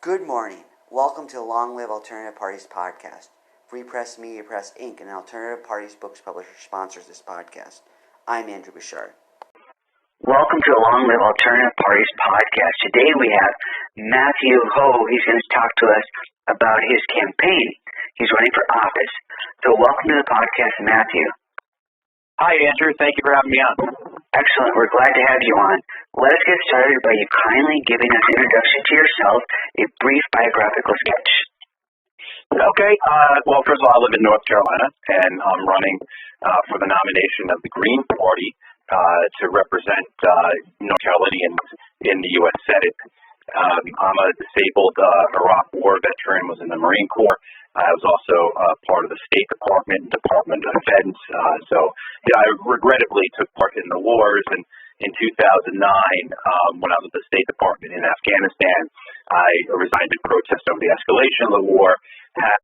Good morning. Welcome to the Long Live Alternative Parties podcast. Free Press Media Press Inc., an alternative parties books publisher, sponsors this podcast. I'm Andrew Bouchard. Welcome to the Long Live Alternative Parties podcast. Today we have Matthew Ho. He's going to talk to us about his campaign. He's running for office. So welcome to the podcast, Matthew. Hi, Andrew. Thank you for having me on. Excellent. We're glad to have you on. Let us get started by you kindly giving us an introduction to yourself, a brief biographical sketch. Okay. Well, first of all, I live in North Carolina, and I'm running for the nomination of the Green Party to represent North Carolinians in the U.S. Senate. I'm a disabled Iraq War veteran, was in the Marine Corps. I was also part of the State Department, Department of Defense. I regrettably took part in the wars. And in 2009, when I was at the State Department in Afghanistan, I resigned in protest over the escalation of the war. Had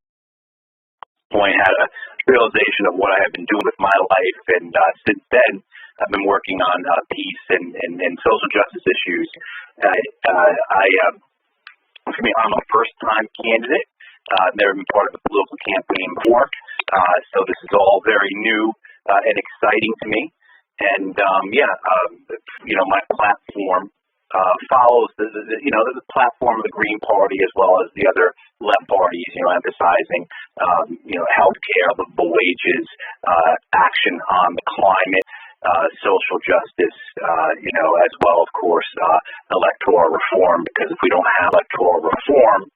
a realization of what I had been doing with my life, and since then, I've been working on peace and social justice issues. I'm a first-time candidate. Never been part of a political campaign before, so this is all very new and exciting to me. And my platform follows the platform of the Green Party as well as the other left parties. Emphasizing healthcare, livable wages, action on the climate, social justice, as well, of course, electoral reform. Because if we don't have electoral reform,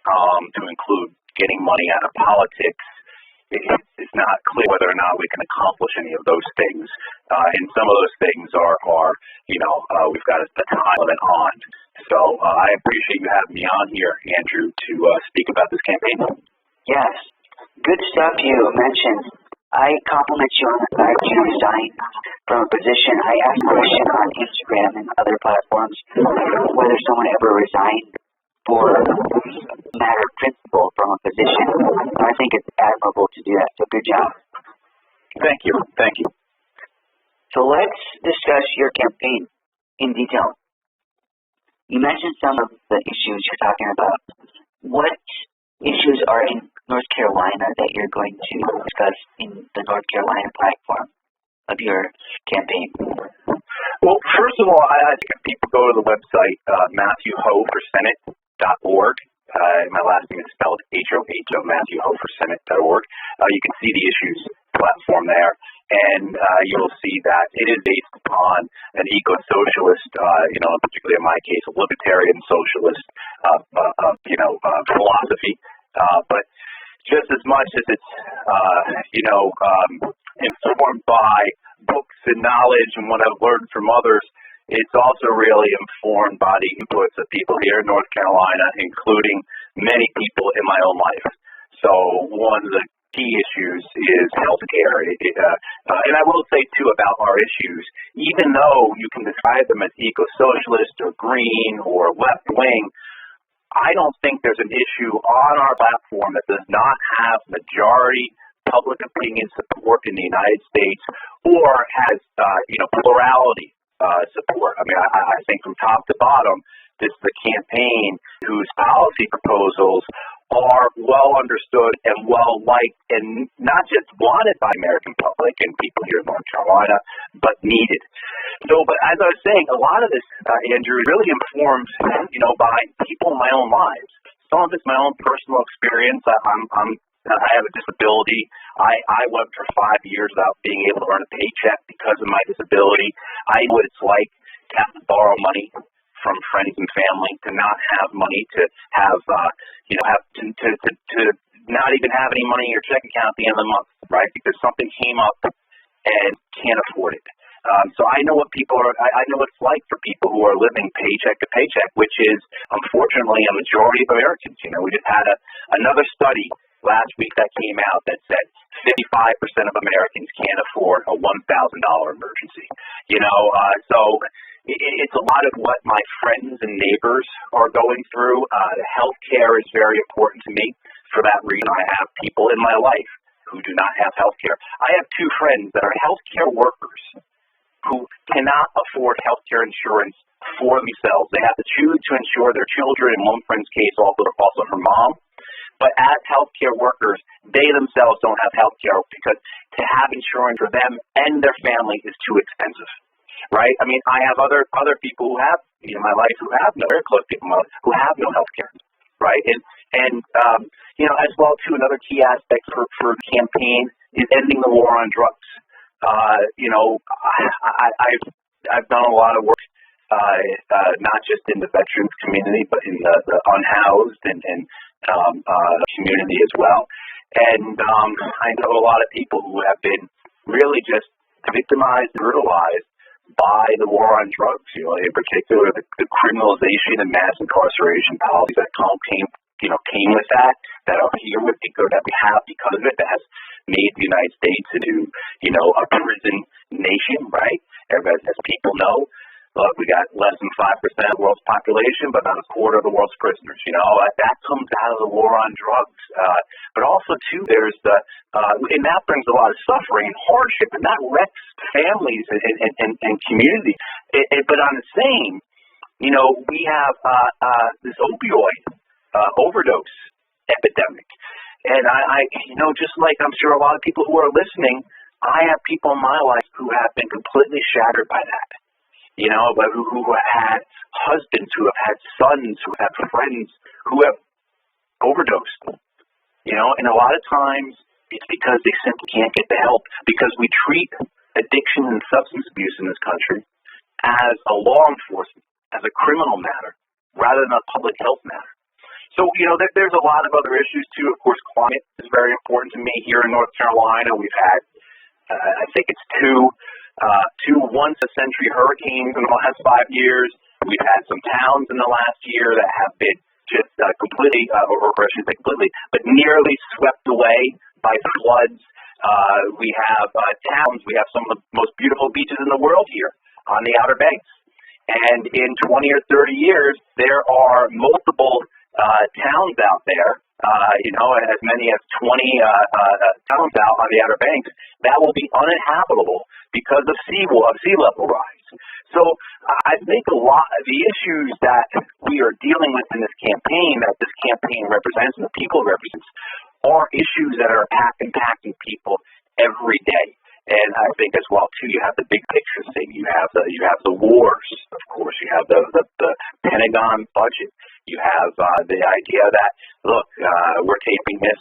to include getting money out of politics, it's not clear whether or not we can accomplish any of those things. And some of those things are we've got a time limit on. So I appreciate you having me on here, Andrew, to speak about this campaign. Yes. Good stuff you mentioned. I compliment you on the fact you resigned from a position. I asked a question on Instagram and other platforms whether someone ever resigned for a matter of principle from a position. I think it's admirable to do that, so good job. Thank you. So let's discuss your campaign in detail. You mentioned some of the issues you're talking about. What issues are in North Carolina that you're going to discuss in the North Carolina platform of your campaign? Well, first of all, I think if people go to the website, MatthewHoforSenate.org. My last name is spelled H-O-H-O, MatthewHoforSenate.org. You can see the issues platform there, and you'll see that it is based upon an eco-socialist, particularly in my case, a libertarian socialist, philosophy. But just as much as it's, informed by books and knowledge and what I've learned from others, it's also really informed by the inputs of people here in North Carolina, including many people in my own life. So one of the key issues is health care. And I will say, too, about our issues, even though you can describe them as eco-socialist or green or left-wing, I don't think there's an issue on our platform that does not have majority public opinion support in the United States or has, plurality support. I mean, I think from top to bottom, this is a campaign whose policy proposals are well understood and well liked and not just wanted by American public and people here in North Carolina, but needed. So, but as I was saying, a lot of this, Andrew, is really informed, by people in my own lives. Some of it's my own personal experience. I have a disability. I went for 5 years without being able to earn a paycheck because of my disability. I know what it's like to have to borrow money from friends and family, to not have money, to have, to not even have any money in your check account at the end of the month, right? Because something came up and can't afford it. So I know what I know what it's like for people who are living paycheck to paycheck, which is unfortunately a majority of Americans. We just had another study last week that came out that said 55% of Americans can't afford a $1,000 emergency. So it's a lot of what my friends and neighbors are going through. Health care is very important to me. For that reason, I have people in my life who do not have health care. I have two friends that are healthcare workers who cannot afford healthcare insurance for themselves. They have to choose to ensure their children, in one friend's case, also her mom. But as healthcare workers, they themselves don't have healthcare because to have insurance for them and their family is too expensive, right? I mean, I have other people who have in my life who have no, very close people who have no healthcare, right? And as well too, another key aspect for the campaign is ending the war on drugs. I've done a lot of work, not just in the veterans community, but in the unhoused and community as well. And I know a lot of people who have been really just victimized, brutalized by the war on drugs. In particular, the criminalization and mass incarceration policies that came with that are here with that we have because of it, that has made the United States into a prison nation, right? As people know. Look, we got less than 5% of the world's population, but about a quarter of the world's prisoners. That comes out of the war on drugs. But also, too, there's and that brings a lot of suffering and hardship, and that wrecks families and communities. But on the same, we have this opioid overdose epidemic. And I just like I'm sure a lot of people who are listening, I have people in my life who have been completely shattered by that. Who have had husbands, who have had sons, who have friends who have overdosed. And a lot of times it's because they simply can't get the help, because we treat addiction and substance abuse in this country as a law enforcement, as a criminal matter, rather than a public health matter. So, there's a lot of other issues too. Of course, climate is very important to me here in North Carolina. We've had, I think it's two once-a-century hurricanes in the last 5 years. We've had some towns in the last year that have been just completely, or I shouldn't say completely, but nearly swept away by floods. We have towns. We have some of the most beautiful beaches in the world here on the Outer Banks. And in 20 or 30 years, there are multiple towns out there, as many as 20 towns out on the Outer Banks that will be uninhabitable because of sea level rise. So I think a lot of the issues that we are dealing with in this campaign, that this campaign represents and the people represents, are issues that are impacting people every day. And I think as well too, you have the big picture thing. You have the wars, of course. You have the Pentagon budget. You have the idea that we're taping this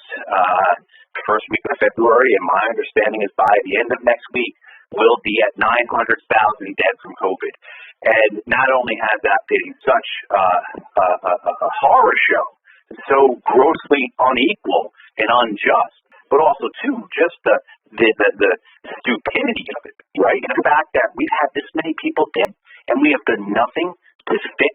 first week of February, and my understanding is by the end of next week we'll be at 900,000 dead from COVID. And not only has that been such a horror show, so grossly unequal and unjust, but also too just the stupidity of it, right? And the fact that we've had this many people dead, and we have done nothing to fix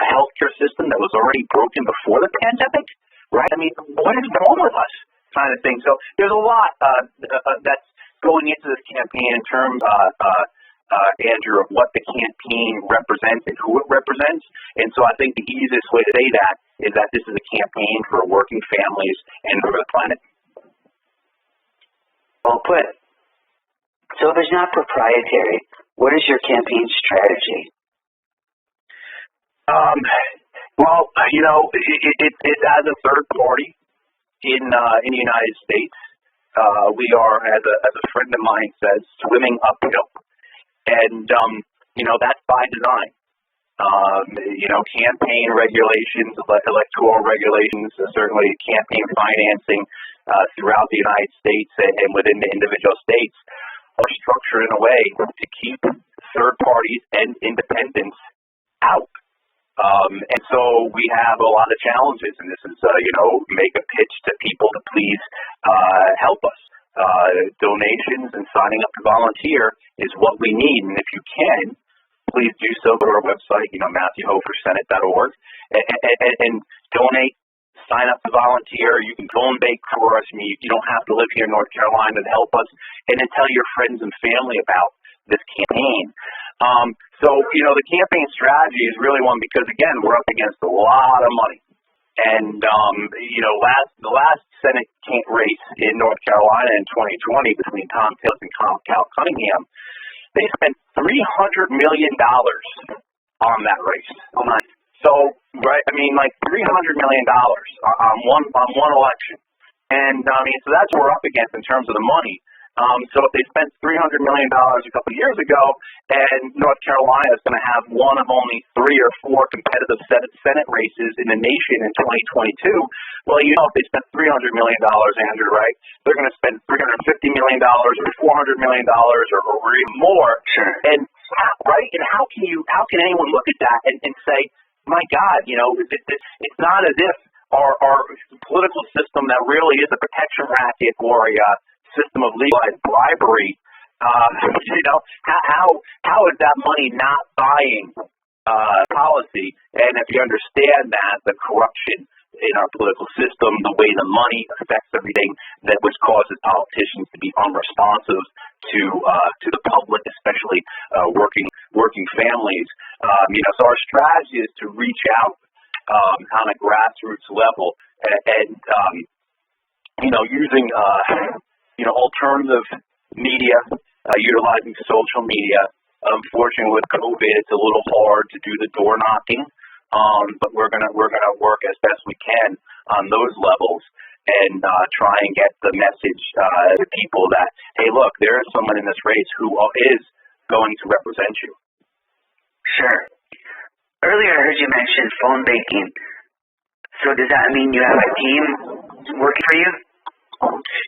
a healthcare system that was already broken before the pandemic, right? I mean, what is wrong with us, kind of thing? So there's a lot that's going into this campaign in terms, Andrew, of what the campaign represents and who it represents. And so I think the easiest way to say that is that this is a campaign for working families and for the planet. Well put. So if it's not proprietary, what is your campaign strategy? It's as a third party in the United States. We are, as a friend of mine says, swimming uphill, and that's by design. Campaign regulations, electoral regulations, certainly campaign financing throughout the United States and within the individual states are structured in a way to keep third parties and independents out. And so we have a lot of challenges, and this is, make a pitch to people to please help us. Donations and signing up to volunteer is what we need, and if you can, please do so. Go to our website, MatthewHoferSenate.org, and donate, sign up to volunteer. You can go and bake for us. You don't have to live here in North Carolina to help us, and then tell your friends and family about this campaign. So the campaign strategy is really one because, again, we're up against a lot of money. And, the last Senate race in North Carolina in 2020 between Thom Tillis and Cal Cunningham, they spent $300 million on that race. Oh my. So, right, I mean, like $300 million on one election. And, I mean, so that's what we're up against in terms of the money. So if they spent $300 million a couple of years ago, and North Carolina is going to have one of only 3 or 4 competitive Senate races in the nation in 2022, well, you know, if they spent $300 million, Andrew, right, they're going to spend $350 million or $400 million or even more. Sure. And, right, and how can anyone look at that and say, my God, you know, it's not as if our political system that really is a protection racket or a system of legalized bribery, you know, how is that money not buying policy? And if you understand that, the corruption in our political system, the way the money affects everything, which causes politicians to be unresponsive to the public, especially working families. You know, so our strategy is to reach out on a grassroots level and you know, using you know, alternative media, utilizing social media. Unfortunately, with COVID, it's a little hard to do the door knocking, but we're gonna work as best we can on those levels and try and get the message to people that, hey, look, there is someone in this race who is going to represent you. Sure. Earlier, I heard you mention phone banking. So does that mean you have a team working for you?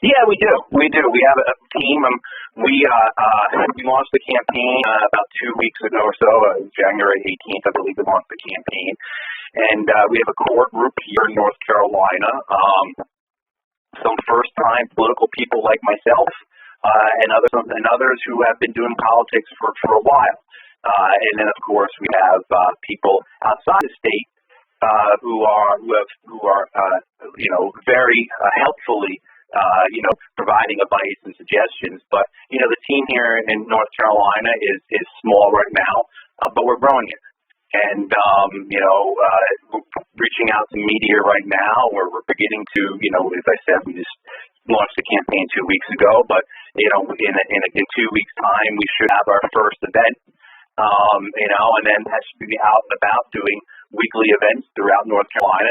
Yeah, we do. We have a team. We launched the campaign about 2 weeks ago or so, January 18th, I believe we launched the campaign. And we have a core group here in North Carolina, some first-time political people like myself, and others who have been doing politics for a while. And then, of course, we have people outside the state who are you know, very helpfully you know, providing advice and suggestions. But, you know, the team here in North Carolina is small right now, but we're growing it. And, you know, we're reaching out to media right now, where we're beginning to, you know, as I said, we just launched the campaign 2 weeks ago, but, you know, in 2 weeks' time, we should have our first event, you know, and then that should be out and about doing weekly events throughout North Carolina.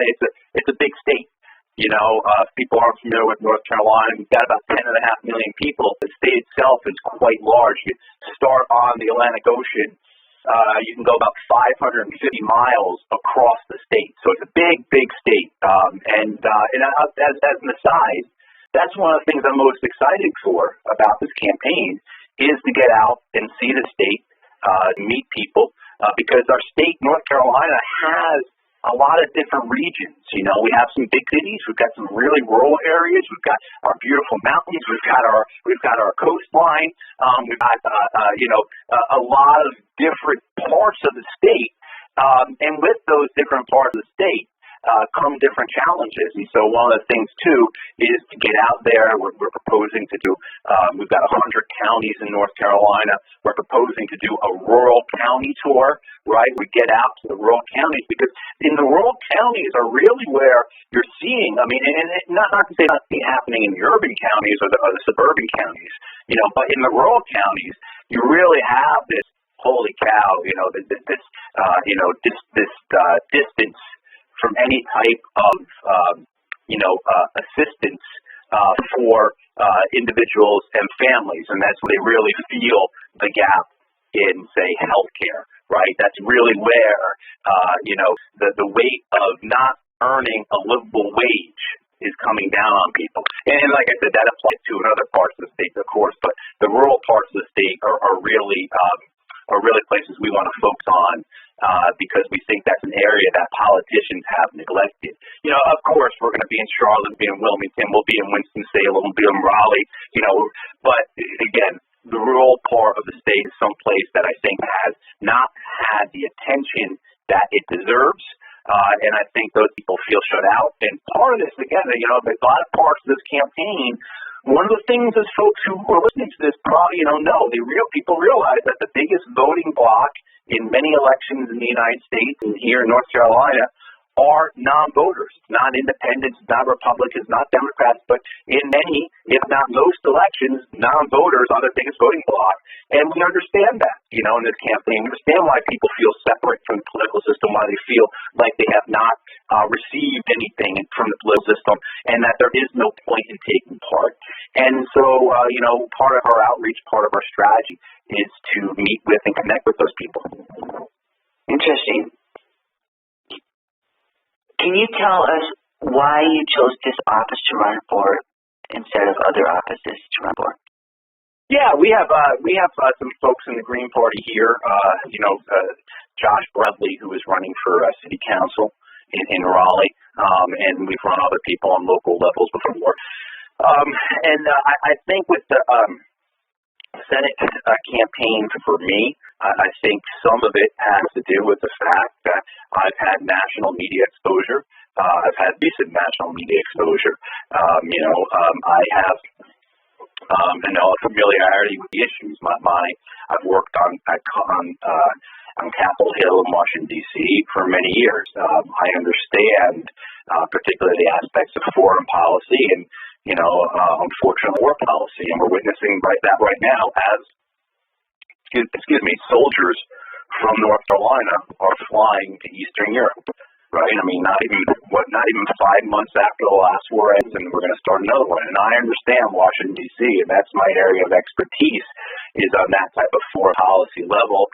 It's a big state. You know, if people aren't familiar with North Carolina, we've got about 10.5 million people. The state itself is quite large. You start on the Atlantic Ocean, you can go about 550 miles across the state. So it's a big, big state. And as an aside, that's one of the things I'm most excited for about this campaign is to get out and see the state, meet people, because our state, North Carolina, has a lot of different regions. You know, we have some big cities. We've got some really rural areas. We've got our beautiful mountains. We've got our coastline. We've got you know, a lot of different parts of the state. And with those different parts of the state come different challenges. And so one of the things too is to get out there. We're proposing to do. We've got 100 counties in North Carolina. We're proposing to do a rural county tour. Right, we get out to the rural counties because in the rural counties are really where you're seeing. I mean, and not to say not happening in the urban counties or the suburban counties, you know, but in the rural counties, you really have this holy cow, you know, this distance from any type of you know, assistance for individuals and families, and that's where they really feel the gap in, say, healthcare. Right, that's really where you know, the weight of not earning a livable wage is coming down on people. And like I said, that applies to in other parts of the state, of course, but the rural parts of the state are really places we want to focus on because we think that's an area that politicians have neglected. You know, of course, we're going to be in Charlotte, be in Wilmington, we'll be in Winston-Salem, we'll be in Raleigh. You know, but again, the rural part of the state is someplace that I think has not had the attention that it deserves, and I think those people feel shut out. And part of this, again, you know, a lot of parts of this campaign, one of the things as folks who are listening to this probably, you know, people realize that the biggest voting block in many elections in the United States and here in North Carolina are non-voters, not independents, not Republicans, not Democrats, but in many, if not most elections, non-voters are the biggest voting bloc. And we understand that, in this campaign. We understand why people feel separate from the political system, why they feel like they have not received anything from the political system, and that there is no point in taking part. And so, part of our outreach, part of our strategy is to meet with and connect with those people. Interesting. Can you tell us why you chose this office to run for instead of other offices to run for? Yeah, we have some folks in the Green Party here. Josh Bradley, who is running for city council in Raleigh, and we've run other people on local levels before. I think with the Senate campaign for me, I think some of it has to do with the fact that I've had national media exposure. I've had decent national media exposure. I have a familiarity with the issues. I've worked on Capitol Hill in Washington, D.C. for many years. I understand particularly the aspects of foreign policy and, unfortunately, war policy. And we're witnessing that right now as, soldiers from North Carolina are flying to Eastern Europe. Right? I mean, not even 5 months after the last war ends, and we're going to start another one. And I understand Washington, D.C., and that's my area of expertise, is on that type of foreign policy level.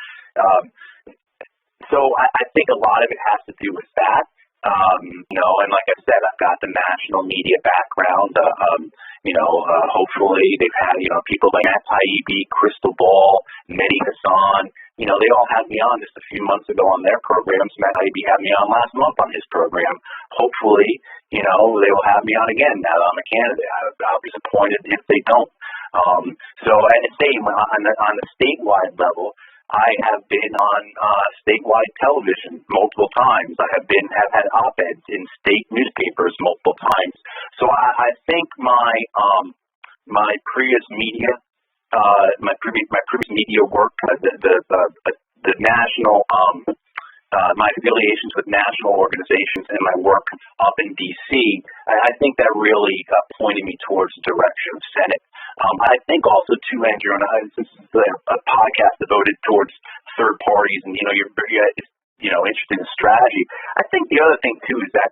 So I think a lot of it has to do with that. And like I said, I've got the national media background. Hopefully they've had, people like Matt Taibbi, Crystal Ball, Mehdi Hassan. They all had me on just a few months ago on their programs. Matt Taibbi had me on last month on his program. Hopefully, they will have me on again now that I'm a candidate. I'll be disappointed if they don't. And the same on the statewide level. I have been on statewide television multiple times. I have had op-eds in state newspapers multiple times. So I think my previous media, my previous media work, the national, my affiliations with national organizations and my work up in D.C., I think that really pointed me towards the direction of Senate. I think also too, Andrew, and this is a podcast devoted towards third parties, and you're interested in strategy. I think the other thing too is that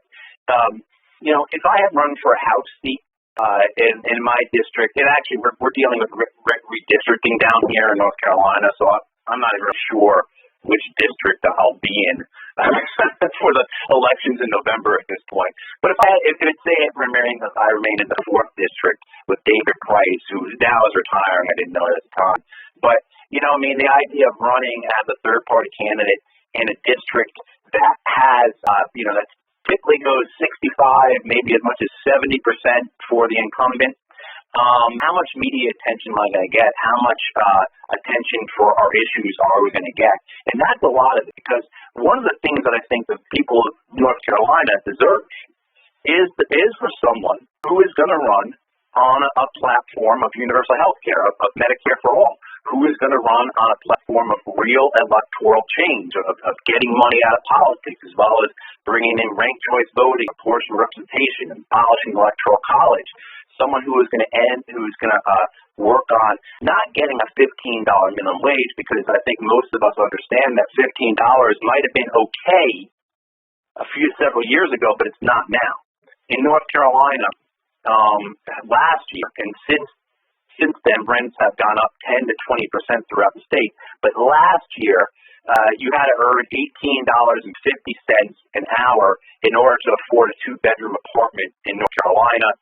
if I had run for a House seat in my district, and actually we're dealing with redistricting down here in North Carolina, so I'm not even sure which district I'll be in for the elections in November at this point. But if I remain in the 4th district with David Price, who now is retiring, I didn't know it at the time. But, the idea of running as a third-party candidate in a district that has, that typically goes 65, maybe as much as 70% for the incumbent. How much media attention am I going to get? How much attention for our issues are we going to get? And that's a lot of it, because one of the things that I think the people of North Carolina deserve is for someone who is going to run on a platform of universal health care, of Medicare for all, who is going to run on a platform of real electoral change, of getting money out of politics, as well as bringing in ranked choice voting, proportional representation, and abolishing the electoral college. Someone who is going to work on not getting a $15 minimum wage, because I think most of us understand that $15 might have been okay several years ago, but it's not now. In North Carolina, last year, and since then, rents have gone up 10 to 20% throughout the state. But last year, you had to earn $18.50 an hour in order to afford a 2-bedroom apartment in North Carolina.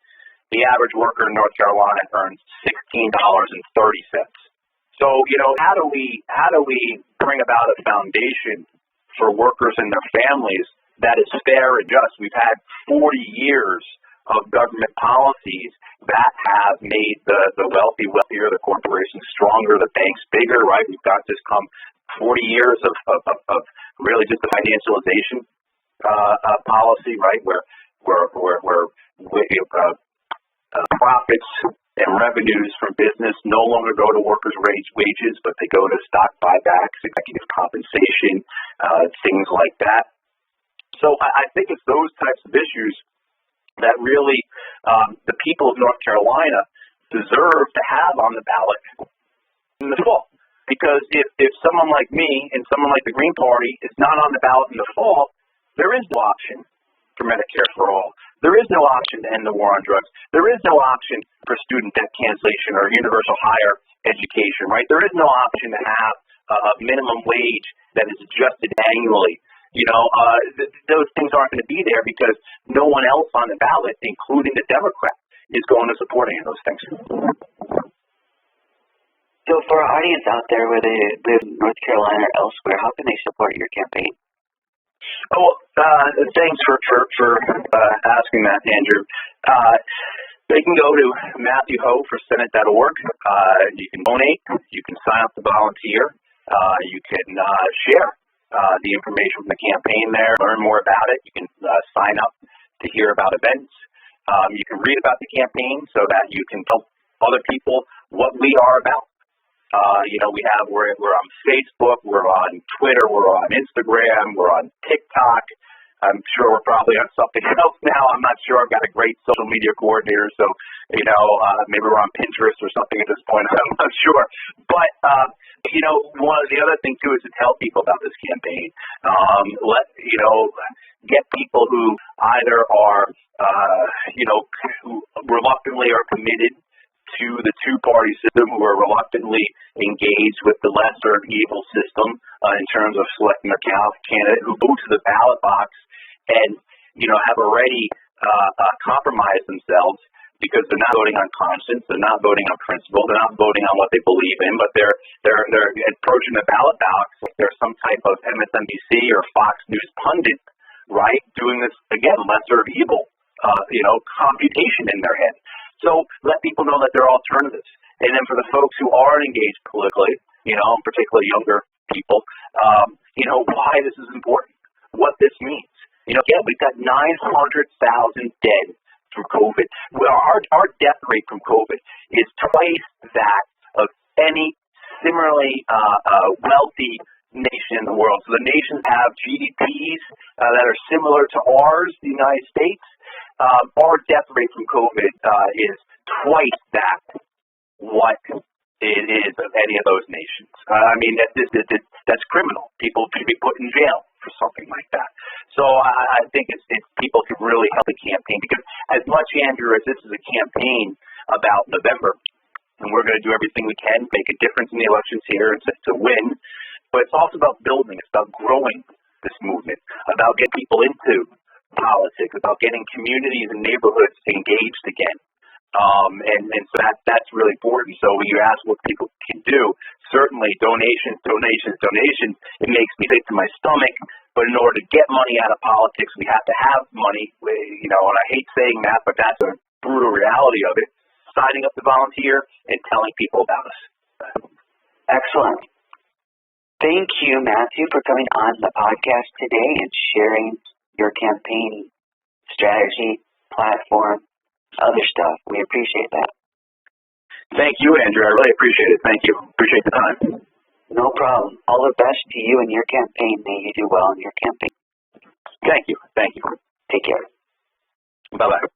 The average worker in North Carolina earns $16.30. So, how do we bring about a foundation for workers and their families that is fair and just? We've had 40 years of government policies that have made the wealthy wealthier, the corporations stronger, the banks bigger, right? We've got this 40 years of really just the financialization policy, right? Where profits and revenues from business no longer go to workers' wages, but they go to stock buybacks, executive compensation, things like that. So I think it's those types of issues that really the people of North Carolina deserve to have on the ballot in the fall. Because if someone like me and someone like the Green Party is not on the ballot in the fall, there is no option for Medicare for all. There is no option to end the war on drugs. There is no option for student debt cancellation or universal higher education, right? There is no option to have a minimum wage that is adjusted annually. Those things aren't going to be there because no one else on the ballot, including the Democrat, is going to support any of those things. So for our audience out there, whether they live in North Carolina or elsewhere, how can they support your campaign? Thanks for asking that, Andrew. They can go to Matthew Hoh for Senate.org. You can donate. You can sign up to volunteer. You can share the information from the campaign there, learn more about it. You can sign up to hear about events. You can read about the campaign so that you can tell other people what we are about. We're on Facebook, we're on Twitter, we're on Instagram, we're on TikTok. I'm sure we're probably on something else now. I'm not sure. I've got a great social media coordinator, so maybe we're on Pinterest or something at this point. I'm not sure. But one of the other things too is to tell people about this campaign. Get people who either are who reluctantly are committed to the two-party system, who are reluctantly engaged with the lesser evil system in terms of selecting a candidate, who go to the ballot box and have already compromised themselves because they're not voting on conscience, they're not voting on principle, they're not voting on what they believe in, but they're approaching the ballot box like they're some type of MSNBC or Fox News pundit, right? Doing this again, lesser evil, computation in their head. So let people know that there are alternatives. And then for the folks who aren't engaged politically, particularly younger people, why this is important, what this means. Again, we've got 900,000 dead from COVID. Our death rate from COVID is twice that of any similarly wealthy nation in the world. So the nations have GDPs that are similar to ours, the United States. Our death rate from COVID is twice that what it is of any of those nations. That's criminal. People should be put in jail for something like that. So I think it's people can really help the campaign, because as much, Andrew, as this is a campaign about November, and we're going to do everything we can to make a difference in the elections here and to win, but it's also about building, it's about growing this movement, about getting people into politics, about getting communities and neighborhoods engaged again. And so that's really important. So when you ask what people can do, certainly donations. It makes me sick to my stomach. But in order to get money out of politics, we have to have money. And I hate saying that, but that's a brutal reality of it. Signing up to volunteer and telling people about us. Excellent. Thank you, Matthew, for coming on the podcast today and sharing your campaign strategy, platform, other stuff. We appreciate that. Thank you, Andrew. I really appreciate it. Thank you. Appreciate the time. No problem. All the best to you and your campaign. May you do well in your campaign. Thank you. Take care. Bye-bye.